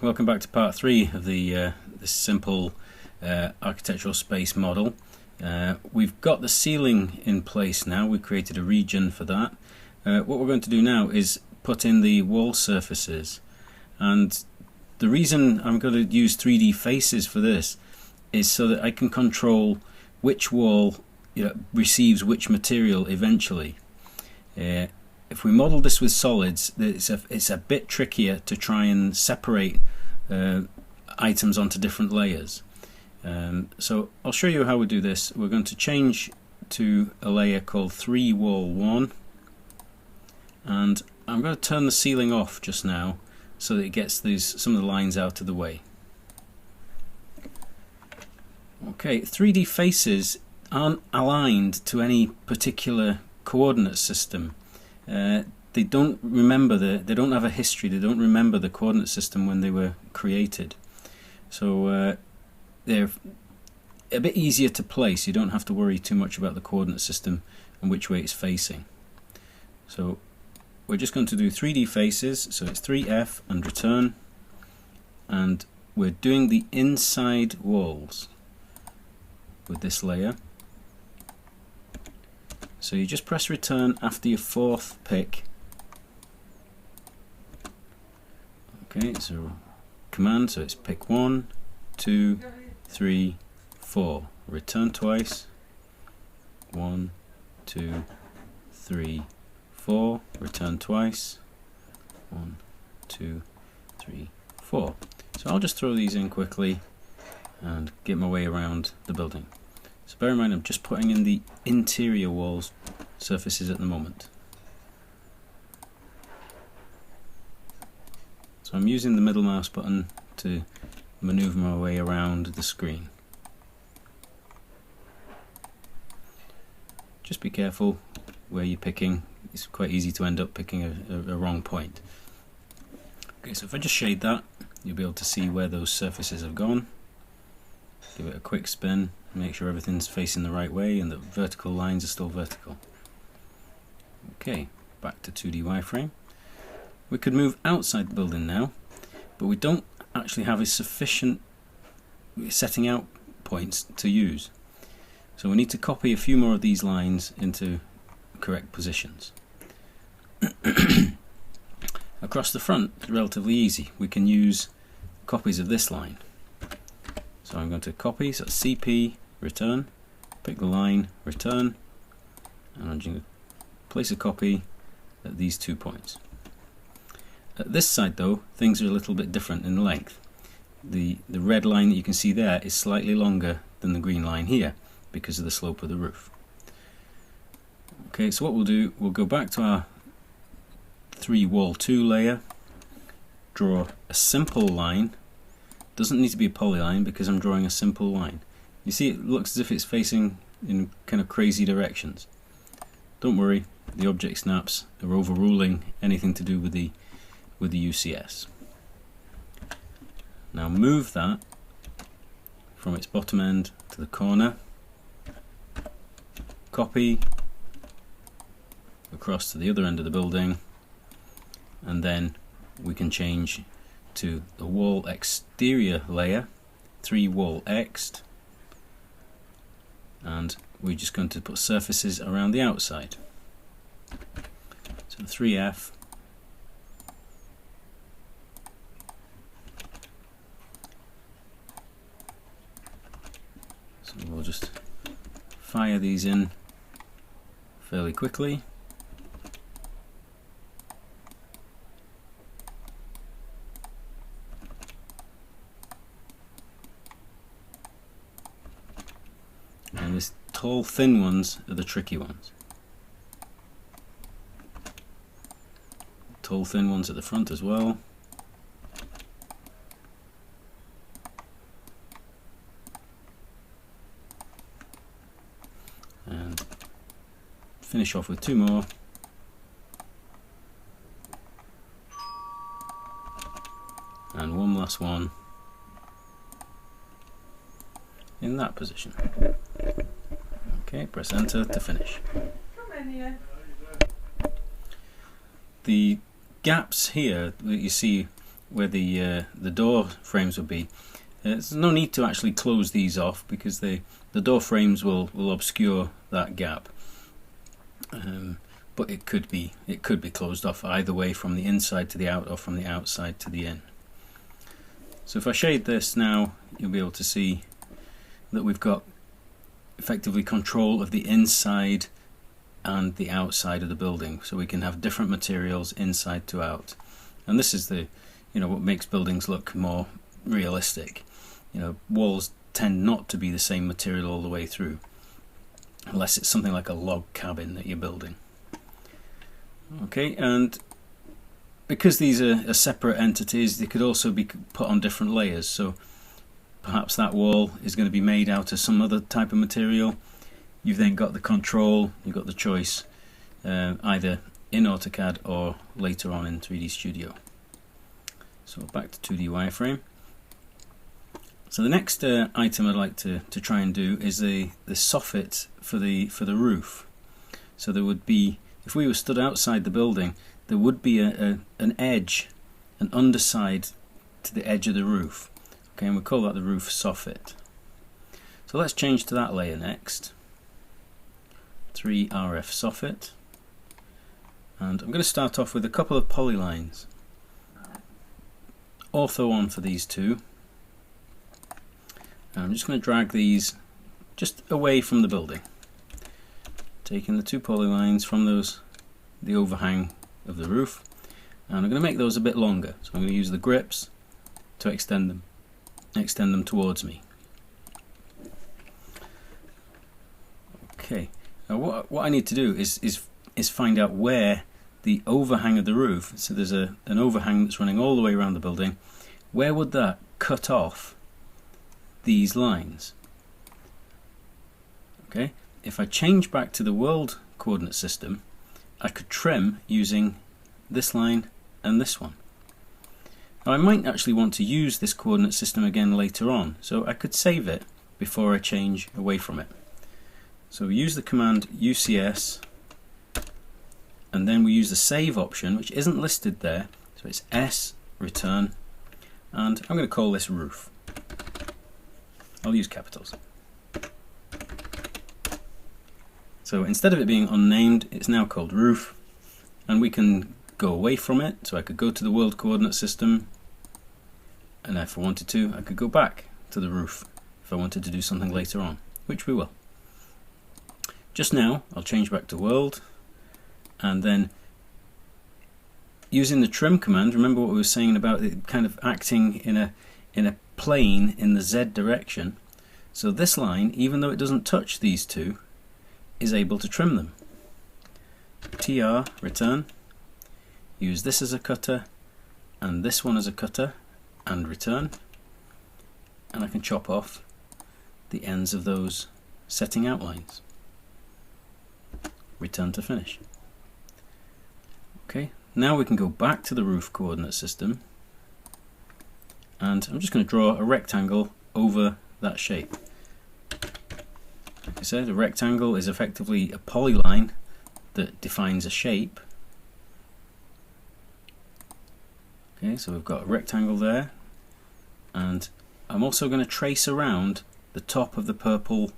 welcome back to part 3 of this simple architectural space model. We've got the ceiling in place now. We've created a region for that. What we're going to do now is put in the wall surfaces, and the reason I'm going to use 3D faces for this is so that I can control which wall receives which material eventually. If we model this with solids, it's a bit trickier to try and separate items onto different layers. So I'll show you how we do this. We're going to change to a layer called 3 wall 1, and I'm going to turn the ceiling off just now so that it gets some of the lines out of the way. Okay, 3D faces aren't aligned to any particular coordinate system. They don't remember they don't have a history. They don't remember the coordinate system when they were created. So they're a bit easier to place. You don't have to worry too much about the coordinate system and which way it's facing. So we're just going to do 3D faces. So it's 3F and return, and we're doing the inside walls with this layer. So you just press return after your 4th pick. Okay, so command, so it's pick 1, 2, 3, 4. Return twice. 1, 2, 3, 4. Return twice. 1, 2, 3, 4. So I'll just throw these in quickly and get my way around the building. So bear in mind, I'm just putting in the interior walls surfaces at the moment. So I'm using the middle mouse button to maneuver my way around the screen. Just be careful where you're picking. It's quite easy to end up picking a wrong point. Okay, so if I just shade that, you'll be able to see where those surfaces have gone. Give it a quick spin, make sure everything's facing the right way and the vertical lines are still vertical. Okay, back to 2D wireframe. We could move outside the building now, but we don't actually have a sufficient setting out points to use. So we need to copy a few more of these lines into correct positions. Across the front, it's relatively easy. We can use copies of this line. So I'm going to copy, so CP, return, pick the line, return, and I'm going to place a copy at these 2 points. At this side though, things are a little bit different in length. The red line that you can see there is slightly longer than the green line here because of the slope of the roof. Okay, so what we'll do, we'll go back to our 3 wall 2 layer, draw a simple line. Doesn't need to be a polyline because I'm drawing a simple line. You see, it looks as if it's facing in kind of crazy directions. Don't worry, the object snaps are overruling anything to do with the UCS. Now move that from its bottom end to the corner, copy across to the other end of the building, and then we can change to the wall exterior layer, 3 wall X'd, and we're just going to put surfaces around the outside. So 3F, so we'll just fire these in fairly quickly. And these tall, thin ones are the tricky ones. Tall, thin ones at the front as well. And finish off with 2 more. And one last one in that position. Okay, press enter to finish. The gaps here that you see the door frames would be, there's no need to actually close these off, because the door frames will obscure that gap. But it could be closed off either way, from the inside to the out or from the outside to the in. So if I shade this now, you'll be able to see that we've got effectively control of the inside and the outside of the building, so we can have different materials inside to out. And this is what makes buildings look more realistic. Walls tend not to be the same material all the way through, unless it's something like a log cabin that you're building. Okay, and because these are separate entities, they could also be put on different layers. So perhaps that wall is going to be made out of some other type of material. You've then got the control, you've got the choice, either in AutoCAD or later on in 3D Studio. So back to 2D wireframe. So the next item I'd like to try and do is the soffit for the roof. So there would be, if we were stood outside the building, there would be an edge, an underside to the edge of the roof. Okay, and we call that the roof soffit. So let's change to that layer next. 3 RF soffit, and I'm going to start off with a couple of polylines. Ortho on for these two. And I'm just going to drag these just away from the building, taking the 2 polylines from the overhang of the roof, and I'm going to make those a bit longer. So I'm going to use the grips to extend them towards me. Okay. Now what I need to do is find out where the overhang of the roof, so there's an overhang that's running all the way around the building, where would that cut off these lines? Okay, if I change back to the world coordinate system, I could trim using this line and this one. Now I might actually want to use this coordinate system again later on, so I could save it before I change away from it. So we use the command UCS, and then we use the save option, which isn't listed there, so it's S, return, and I'm going to call this roof. I'll use capitals. So instead of it being unnamed, it's now called roof, and we can go away from it. So I could go to the world coordinate system, and if I wanted to, I could go back to the roof if I wanted to do something later on, which we will. Just now, I'll change back to world, and then using the trim command, remember what we were saying about it kind of acting in a plane in the Z direction. So this line, even though it doesn't touch these two, is able to trim them. TR, return, use this as a cutter, and this one as a cutter, and return, and I can chop off the ends of those setting outlines. Return to finish. Okay, now we can go back to the roof coordinate system, and I'm just going to draw a rectangle over that shape. Like I said, a rectangle is effectively a polyline that defines a shape. Okay, so we've got a rectangle there, and I'm also going to trace around the top of the purple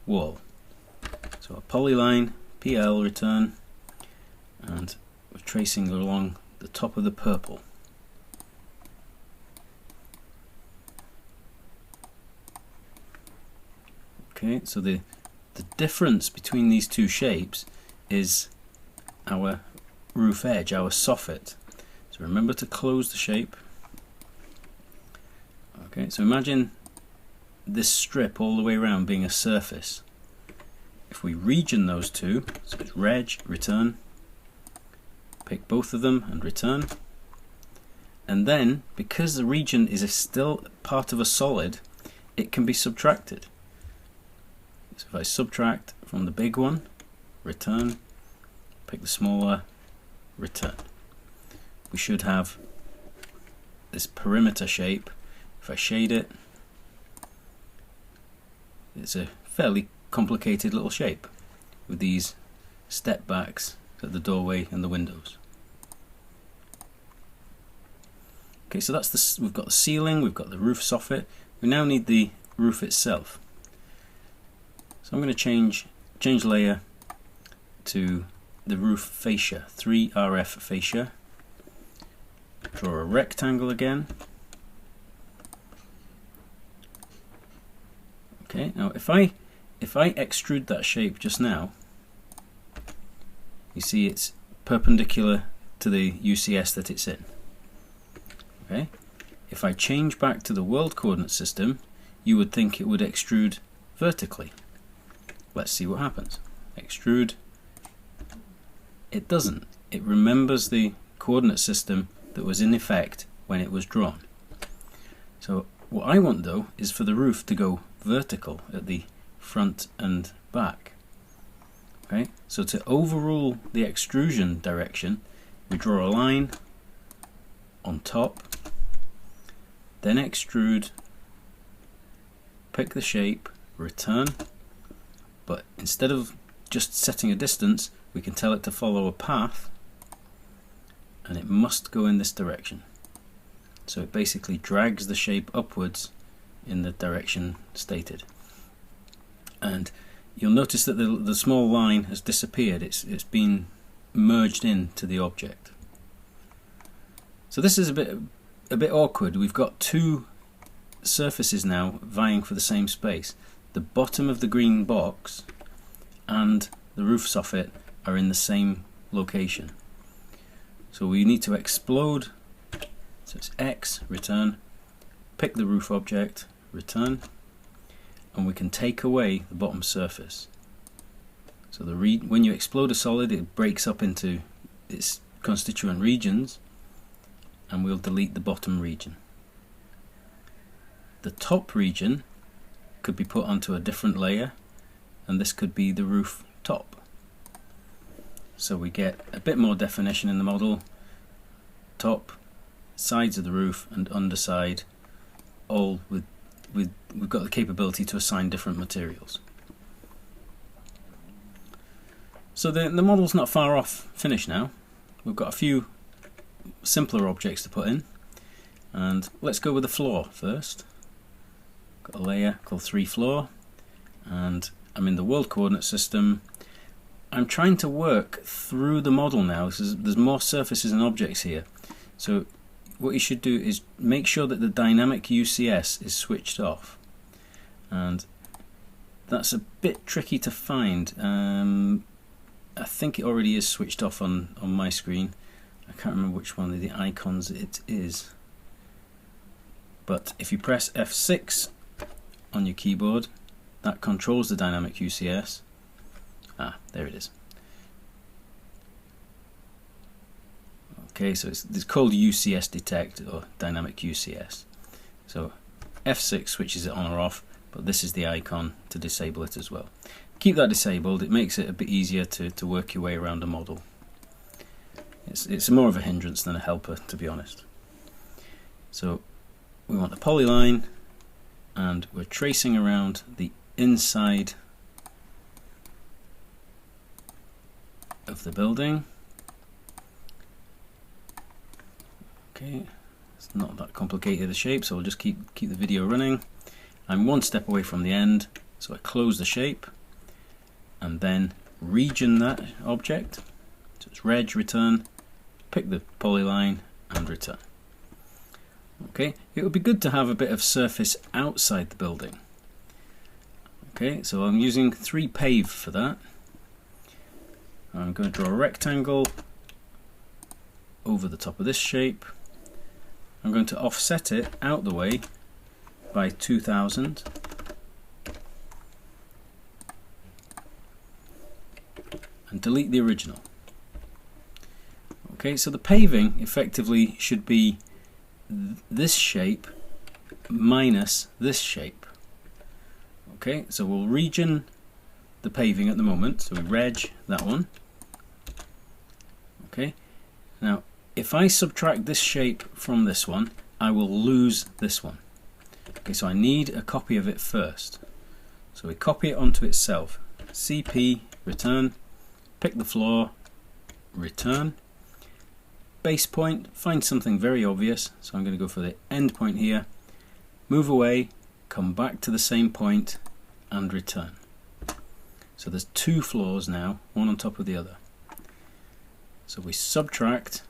wall. So a polyline, PL, return, and we're tracing along the top of the purple. Okay, so the difference between these two shapes is our roof edge, our soffit. So remember to close the shape. Okay, so imagine this strip all the way around being a surface. If we region those two, so it's reg, return, pick both of them and return, and then because the region is still part of a solid, it can be subtracted. So if I subtract from the big one, return, pick the smaller, return, we should have this perimeter shape. If I shade it, it's a fairly complicated little shape with these step backs at the doorway and the windows. Okay, so that's we've got the ceiling, we've got the roof soffit. We now need the roof itself. So I'm going to change layer to the roof fascia, 3RF fascia. Draw a rectangle again. Okay, now if I extrude that shape just now, you see it's perpendicular to the UCS that it's in. Okay, if I change back to the world coordinate system, you would think it would extrude vertically. Let's see what happens. Extrude. It doesn't. It remembers the coordinate system that was in effect when it was drawn. So what I want though is for the roof to go vertical at the front and back. Okay, so to overrule the extrusion direction, we draw a line on top, then extrude, pick the shape, return, but instead of just setting a distance, we can tell it to follow a path, and it must go in this direction. So it basically drags the shape upwards in the direction stated. And you'll notice that the small line has disappeared. It's been merged into the object. So this is a bit awkward. We've got two surfaces now vying for the same space. The bottom of the green box and the roof soffit are in the same location. So we need to explode. So it's X, return, pick the roof object, return, and we can take away the bottom surface. So when you explode a solid, it breaks up into its constituent regions, and we'll delete the bottom region. The top region could be put onto a different layer, and this could be the roof top. So we get a bit more definition in the model. Top, sides of the roof, and underside, all we've got the capability to assign different materials. So the model's not far off finished now. We've got a few simpler objects to put in, and let's go with the floor first. Got a layer called 3 floor, and I'm in the world coordinate system. I'm trying to work through the model now because there's more surfaces and objects here. So what you should do is make sure that the dynamic UCS is switched off, and that's a bit tricky to find. I think it already is switched off on my screen. I can't remember which one of the icons it is, but if you press F6 on your keyboard, that controls the dynamic UCS. There it is. Okay, so it's called UCS detect, or dynamic UCS. So F6 switches it on or off, but this is the icon to disable it as well. Keep that disabled. It makes it a bit easier to work your way around a model. It's more of a hindrance than a helper, to be honest. So we want a polyline, and we're tracing around the inside of the building. Okay, it's not that complicated a shape, so we'll just keep the video running. I'm one step away from the end, so I close the shape and then region that object. So it's reg, return, pick the polyline and return. Okay, it would be good to have a bit of surface outside the building. Okay, so I'm using 3 pave for that. I'm going to draw a rectangle over the top of this shape. I'm going to offset it out the way by 2000. And delete the original. Okay, so the paving effectively should be this shape minus this shape. Okay, so we'll region the paving at the moment, so we reg that one. Okay, now if I subtract this shape from this one, I will lose this one. Okay, so I need a copy of it first. So we copy it onto itself. CP, return, pick the floor, return. base point, find something very obvious. So I'm going to go for the end point here, move away, come back to the same point and return. So there's two floors now, one on top of the other. So we subtract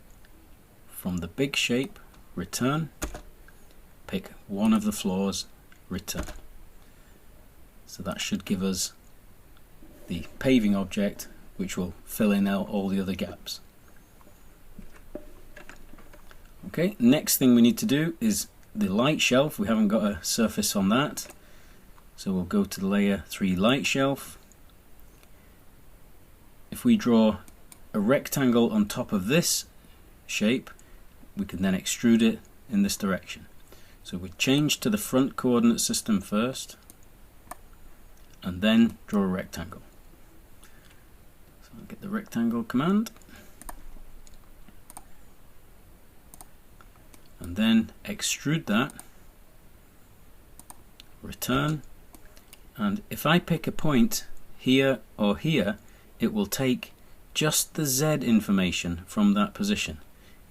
from the big shape, return, pick one of the floors, return. So that should give us the paving object, which will fill in all the other gaps. Okay, next thing we need to do is the light shelf. We haven't got a surface on that, so we'll go to the layer 3 light shelf. If we draw a rectangle on top of this shape, we can then extrude it in this direction. So we change to the front coordinate system first and then draw a rectangle. So I'll get the rectangle command and then extrude that, return, and if I pick a point here or here, it will take just the Z information from that position.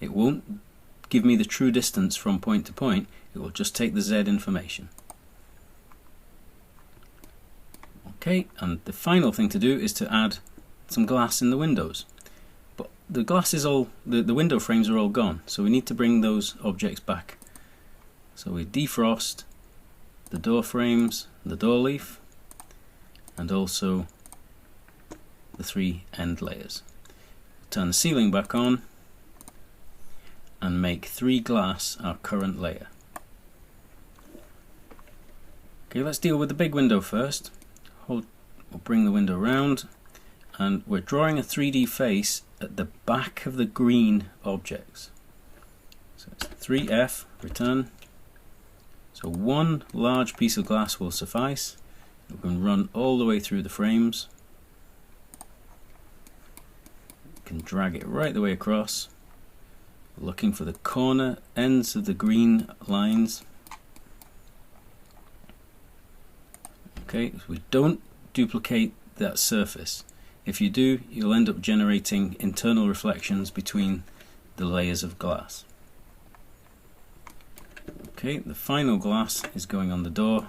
It won't give me the true distance from point to point, it will just take the Z information. Okay, and the final thing to do is to add some glass in the windows. But the glass is all, the window frames are all gone, so we need to bring those objects back. So we defrost the door frames, the door leaf, and also the 3 end layers. Turn the ceiling back on and make 3 glass our current layer. Okay, let's deal with the big window first. We'll bring the window round, and we're drawing a 3D face at the back of the green objects. So it's 3F, return. So one large piece of glass will suffice. We can run all the way through the frames. We can drag it right the way across, looking for the corner ends of the green lines. Okay, so we don't duplicate that surface. If you do, you'll end up generating internal reflections between the layers of glass. Okay, the final glass is going on the door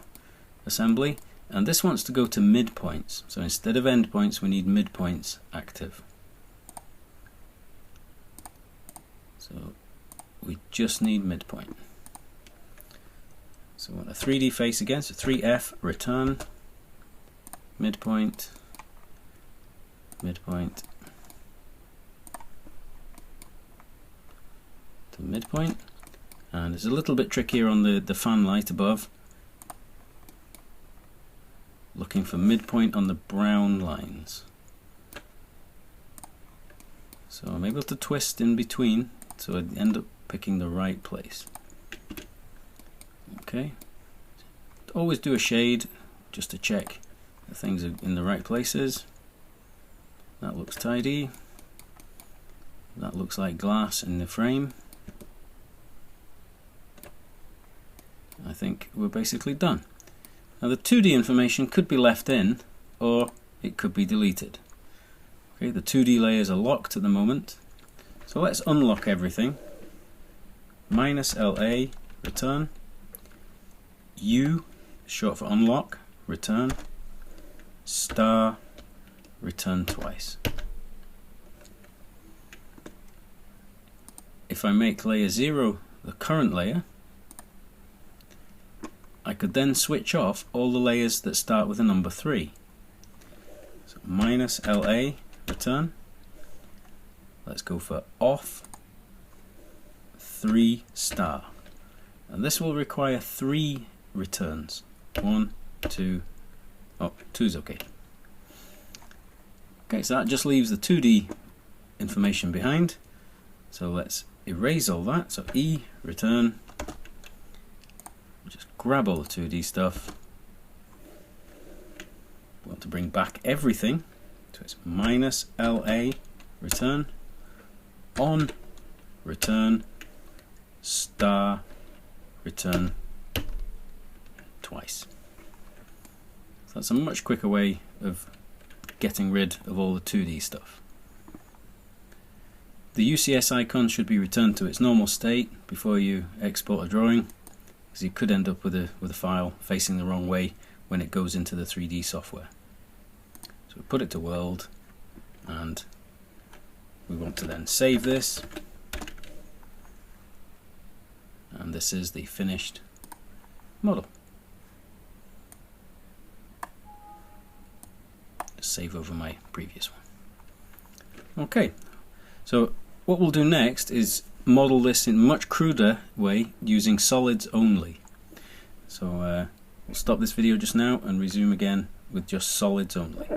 assembly, and this wants to go to midpoints. So instead of endpoints, we need midpoints active. So we just need midpoint. So we want a 3D face again, so 3F, return, midpoint, midpoint, to midpoint. And it's a little bit trickier on the fan light above. Looking for midpoint on the brown lines. So I'm able to twist in between, so I end up picking the right place. Okay, always do a shade just to check that things are in the right places. That looks tidy. That looks like glass in the frame. I think we're basically done. Now the 2D information could be left in, or it could be deleted. Okay, the 2D layers are locked at the moment, so let's unlock everything. -LA, return. U, short for unlock, return. Star, return twice. If I make layer 0 the current layer, I could then switch off all the layers that start with a number 3. So -LA, return. Let's go for off 3 star. And this will require 3 returns. 1, 2, oh, 2 is okay. Okay, so that just leaves the 2D information behind. So let's erase all that. So E, return. Just grab all the 2D stuff. We want to bring back everything. So it's -LA, return. On, return. Star, return twice. So that's a much quicker way of getting rid of all the 2D stuff. the UCS icon should be returned to its normal state before you export a drawing, because you could end up with a file facing the wrong way when it goes into the 3D software. So we put it to world, and we want to then save this, and this is the finished model. Just save over my previous one. Okay, so what we'll do next is model this in a much cruder way using solids only. So we'll stop this video just now and resume again with just solids only.